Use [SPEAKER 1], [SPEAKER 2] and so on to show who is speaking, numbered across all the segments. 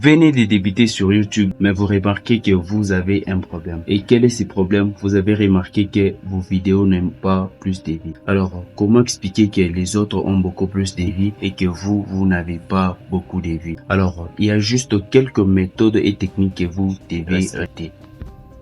[SPEAKER 1] venez de débuter sur YouTube, mais vous remarquez que vous avez un problème. Et quel est ce problème? Vous avez remarqué que vos vidéos n'ont pas plus de vues. Alors, comment expliquer que les autres ont beaucoup plus de vues et que vous n'avez pas beaucoup de vues? Alors, il y a juste quelques méthodes et techniques que vous devez respecter.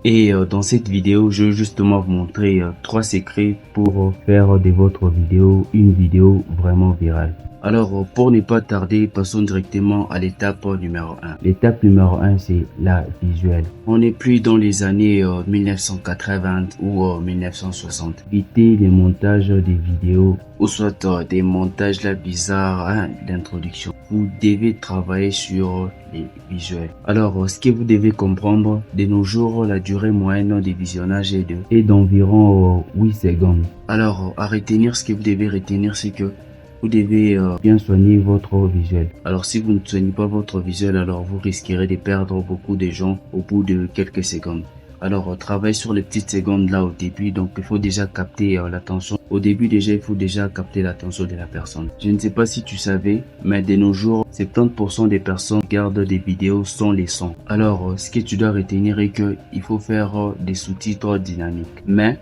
[SPEAKER 1] Et dans cette vidéo, je vais justement vous montrer 3 secrets pour faire de votre vidéo une vidéo vraiment virale. Alors, pour ne pas tarder, passons directement à l'étape numéro 1. L'étape numéro 1, c'est la visuelle. On n'est plus dans les années 1980 ou 1960. Évitez les montages des vidéos ou soit des montages là bizarres d'introduction. Vous devez travailler sur les visuels. Alors, ce que vous devez comprendre, de nos jours, la durée moyenne de visionnage est d'environ 8 secondes. Alors, à retenir, ce que vous devez retenir, c'est que vous devez bien soigner votre visuel. Alors si vous ne soignez pas votre visuel, alors vous risquerez de perdre beaucoup de gens au bout de quelques secondes. Alors travaillez sur les petites secondes là au début, donc il faut déjà capter l'attention. Au début déjà, il faut déjà capter l'attention de la personne. Je ne sais pas si tu savais, mais de nos jours, 70% des personnes regardent des vidéos sans les sons. Alors ce que tu dois retenir est que il faut faire des sous-titres dynamiques. Mais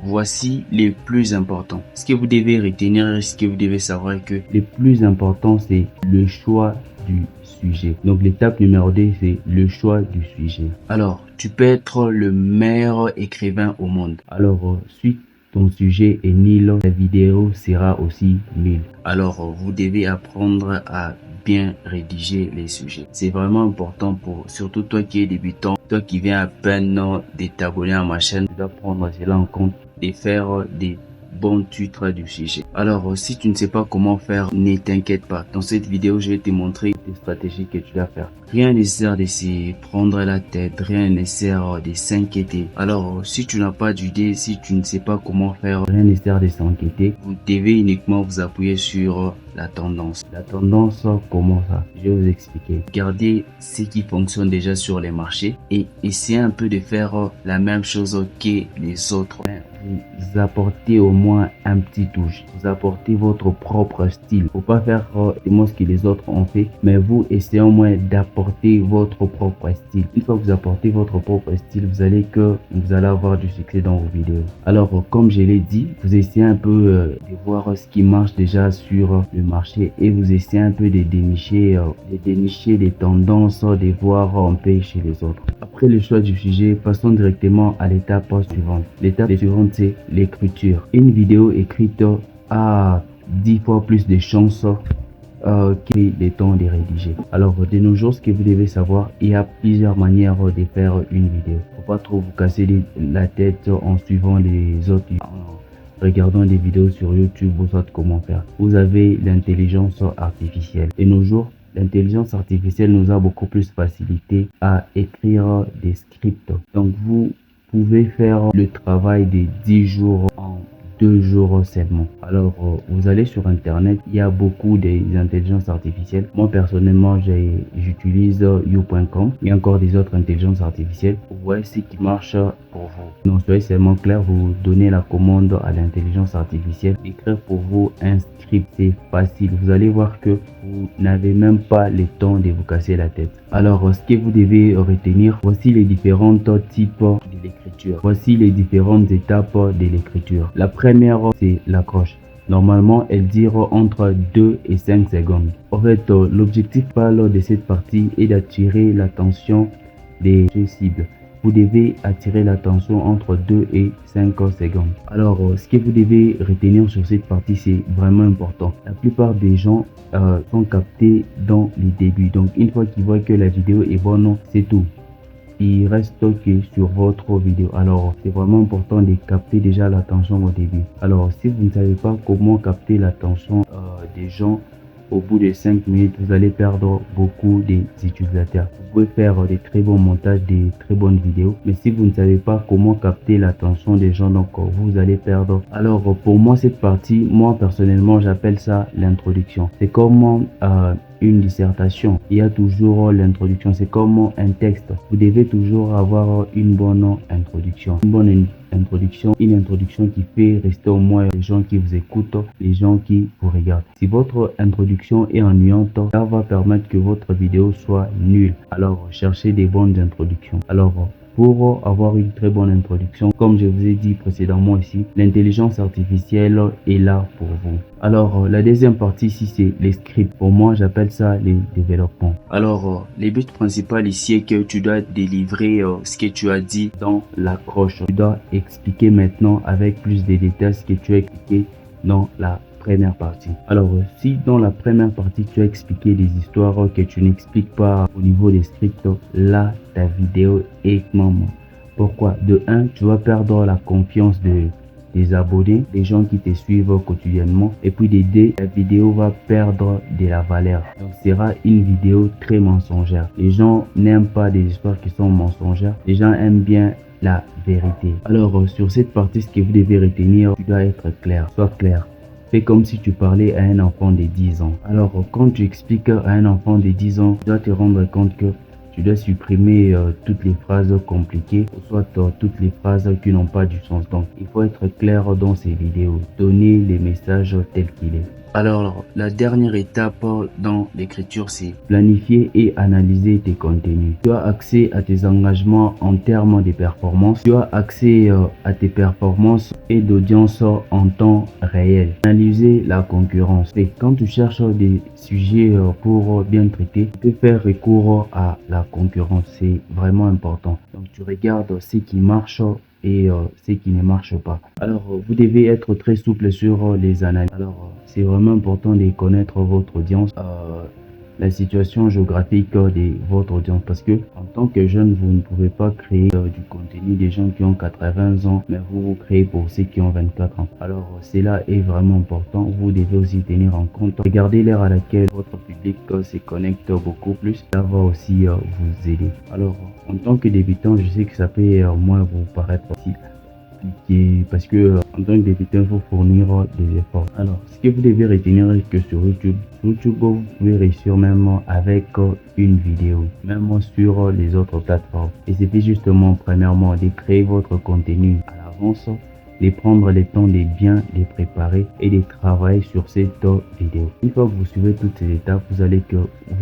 [SPEAKER 1] voici les plus importants. Ce que vous devez retenir, ce que vous devez savoir est que le plus important, c'est le choix du sujet. Donc l'étape numéro 2, c'est le choix du sujet. Alors, tu peux être le meilleur écrivain au monde. Alors, si ton sujet est nul, la vidéo sera aussi nulle. Alors, vous devez apprendre à bien rédiger les sujets. C'est vraiment important pour surtout toi qui es débutant, toi qui viens à peine de t'abonner à ma chaîne, tu dois prendre cela en compte et faire des bons titres du sujet. Alors, si tu ne sais pas comment faire, ne t'inquiète pas. Dans cette vidéo, je vais te montrer des stratégies que tu dois faire. Rien ne sert de se prendre la tête, rien ne sert de s'inquiéter. Alors, si tu n'as pas d'idée, si tu ne sais pas comment faire, rien ne sert de s'inquiéter. Vous devez uniquement vous appuyer sur la tendance. La tendance, comment ça? Je vais vous expliquer. Regardez ce qui fonctionne déjà sur les marchés et essayez un peu de faire la même chose que les autres. Vous apportez au moins un petit touche. Vous apportez votre propre style. Faut pas faire ce que les autres ont fait, mais vous essayez au moins d'apporter votre propre style. Une fois que vous apportez votre propre style, vous allez avoir du succès dans vos vidéos. Alors, comme je l'ai dit, vous essayez un peu de voir ce qui marche déjà sur le marché et vous essayez un peu de dénicher des tendances, de voir un peu chez les autres. Après le choix du sujet, passons directement à l'étape suivante. L'étape suivante, c'est l'écriture. Une vidéo écrite a 10 fois plus de chances que le temps de rédiger. Alors de nos jours, ce que vous devez savoir, il y a plusieurs manières de faire une vidéo. Faut pas trop vous casser la tête en suivant les autres, en regardant des vidéos sur YouTube ou soit comment faire. Vous avez l'intelligence artificielle. De nos jours, l'intelligence artificielle nous a beaucoup plus facilité à écrire des scripts. Donc vous pouvez faire le travail de 10 jours en 2 jours seulement. Alors vous allez sur internet, il y a beaucoup d'intelligences artificielles. Moi personnellement, j'utilise you.com. Il y a encore des autres intelligences artificielles. Vous voyez ce qui marche pour vous. Non, soyez seulement clair, vous donnez la commande à l'intelligence artificielle, écrire pour vous un script, c'est facile. Vous allez voir que vous n'avez même pas le temps de vous casser la tête. Alors ce que vous devez retenir, voici les différents types de l'écriture. Voici les différentes étapes de l'écriture. La première, c'est l'accroche. Normalement, elle dure entre 2 et 5 secondes. En fait, l'objectif de cette partie est d'attirer l'attention des cibles. Vous devez attirer l'attention entre 2 et 5 secondes. Alors, ce que vous devez retenir sur cette partie, c'est vraiment important. La plupart des gens sont captés dans les débuts. Donc, une fois qu'ils voient que la vidéo est bonne, c'est tout. Il reste que sur votre vidéo. Alors, c'est vraiment important de capter déjà l'attention au début. Alors, si vous ne savez pas comment capter l'attention des gens, au bout de 5 minutes, vous allez perdre beaucoup d'utilisateurs. Vous pouvez faire des très bons montages, des très bonnes vidéos, mais si vous ne savez pas comment capter l'attention des gens, donc vous allez perdre. Alors pour moi, cette partie, moi personnellement, j'appelle ça l'introduction. C'est comment une dissertation, il y a toujours l'introduction. C'est comme un texte. Vous devez toujours avoir une bonne introduction. Une introduction qui fait rester au moins les gens qui vous écoutent, les gens qui vous regardent. Si votre introduction est ennuyante, ça va permettre que votre vidéo soit nulle. Alors, cherchez des bonnes introductions. Alors, pour avoir une très bonne introduction, comme je vous ai dit précédemment ici, l'intelligence artificielle est là pour vous. Alors, la deuxième partie ici, c'est les scripts. Pour moi, j'appelle ça les développements. Alors, le but principal ici est que tu dois délivrer ce que tu as dit dans l'accroche. Tu dois expliquer maintenant avec plus de détails ce que tu as expliqué dans la première partie. Alors, si dans la première partie, tu as expliqué des histoires que tu n'expliques pas au niveau des scripts, là, ta vidéo est maman. Pourquoi? De 1, tu vas perdre la confiance des abonnés, des gens qui te suivent quotidiennement. Et puis de 2, la vidéo va perdre de la valeur. Donc, ce sera une vidéo très mensongère. Les gens n'aiment pas des histoires qui sont mensongères. Les gens aiment bien la vérité. Alors, sur cette partie, ce que vous devez retenir, tu dois être clair. Sois clair. Fais comme si tu parlais à un enfant de 10 ans. Alors, quand tu expliques à un enfant de 10 ans, tu dois te rendre compte que tu dois supprimer toutes les phrases compliquées, ou soit toutes les phrases qui n'ont pas du sens. Donc, il faut être clair dans ces vidéos. Donner les messages tels qu'il est. Alors, la dernière étape dans l'écriture, c'est planifier et analyser tes contenus. Tu as accès à tes engagements en termes de performance. Tu as accès à tes performances et d'audience en temps réel. Analyser la concurrence. Et quand tu cherches des sujets pour bien traiter, tu peux faire recours à la concurrence. C'est vraiment important. Donc, tu regardes ce qui marche et ce qui ne marche pas. Alors, vous devez être très souple sur les analyses. Alors, c'est vraiment important de connaître votre audience, la situation géographique de votre audience, parce que en tant que jeune, vous ne pouvez pas créer du contenu des gens qui ont 80 ans, mais vous créez pour ceux qui ont 24 ans. Alors, cela est vraiment important. Vous devez aussi tenir en compte. Regardez l'heure à laquelle votre public se connecte beaucoup plus. Ça va aussi vous aider. Alors, en tant que débutant, je sais que ça peut moins vous paraître aussi compliqué parce que en tant que débutant, il faut fournir des efforts. Alors, ce que vous devez retenir est que sur YouTube, vous pouvez réussir même avec une vidéo, même sur les autres plateformes. Et c'était justement, premièrement, de créer votre contenu à l'avance, de prendre le temps de bien les préparer et de travailler sur cette vidéo. Une fois que vous suivez toutes ces étapes, vous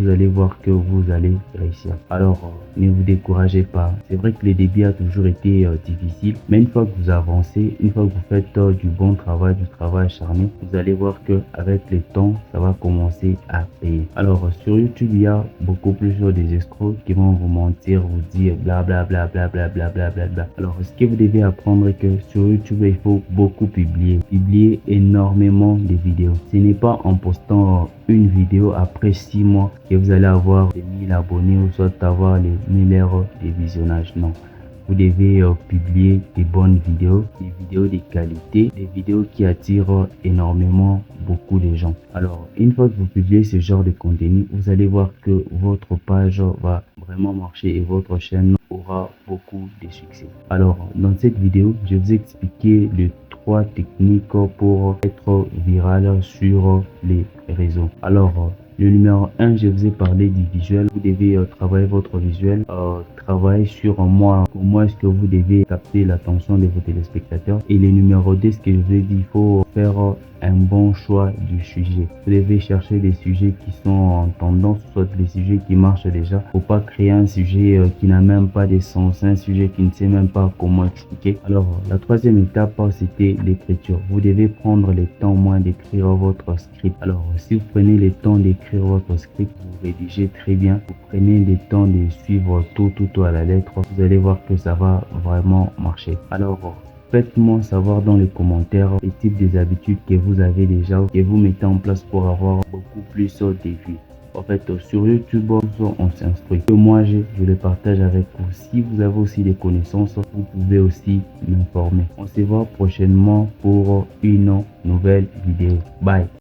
[SPEAKER 1] allez voir que vous allez réussir. Alors, ne vous découragez pas. C'est vrai que le début a toujours été difficile, mais une fois que vous avancez, une fois que vous faites du bon travail, du travail acharné, vous allez voir que avec le temps, ça va commencer à payer. Alors, sur YouTube, il y a beaucoup plus des escrocs qui vont vous mentir, vous dire blablabla, blablabla, blablabla. Alors, ce que vous devez apprendre est que sur YouTube, il faut beaucoup publier énormément de vidéos. Ce n'est pas en postant une vidéo après 6 mois que vous allez avoir des 1000 abonnés ou soit avoir les 1000 heures de visionnage. Non, vous devez publier des bonnes vidéos, des vidéos de qualité, des vidéos qui attirent énormément beaucoup de gens. Alors, une fois que vous publiez ce genre de contenu, vous allez voir que votre page va vraiment marcher et votre chaîne aura beaucoup de succès. Alors, dans cette vidéo, je vais vous expliquer les 3 techniques pour être viral sur les réseaux. Alors, le numéro 1, je vous ai parlé du visuel. Vous devez travailler votre visuel, travailler sur comment est-ce que vous devez capter l'attention de vos téléspectateurs. Et le numéro 2, ce que je vous ai dit, il faut faire un bon choix du sujet. Vous devez chercher des sujets qui sont en tendance, soit des sujets qui marchent déjà. Faut pas créer un sujet qui n'a même pas de sens, un sujet qui ne sait même pas comment expliquer. Alors, la 3e étape, c'était l'écriture. Vous devez prendre le temps moins d'écrire votre script. Alors, si vous prenez le temps d'écrire votre script, vous rédigez très bien. Vous prenez le temps de suivre tout à la lettre. Vous allez voir que ça va vraiment marcher. Alors, faites-moi savoir dans les commentaires les types des habitudes que vous avez déjà, que vous mettez en place pour avoir beaucoup plus de vues. En fait, sur YouTube, on s'instruit. Moi, je le partage avec vous. Si vous avez aussi des connaissances, vous pouvez aussi m'informer. On se voit prochainement pour une nouvelle vidéo. Bye!